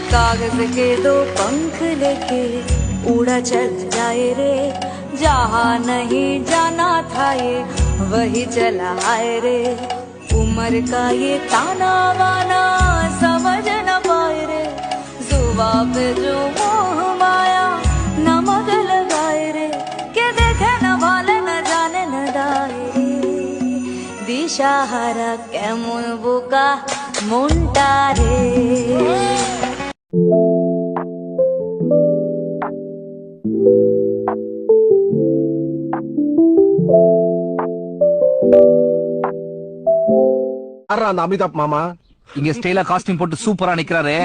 कागज के दो पंख लेके उड़ा चल जाए रे, जहाँ नहीं जाना था ये वही चला आए रे। उम्र का ये ताना वाना समझ न पाए रे, जुबा पे जो मोह माया नमक लगाए रे, के देखे न भाले न जाने न दाए रे। दिशाहारा केमन बोका मुंटा रे। அந்த அமிதாப் மாமா இங்க ஸ்டைலா காஸ்டியூம் போட்டு சூப்பரா நிக்கிறாரு.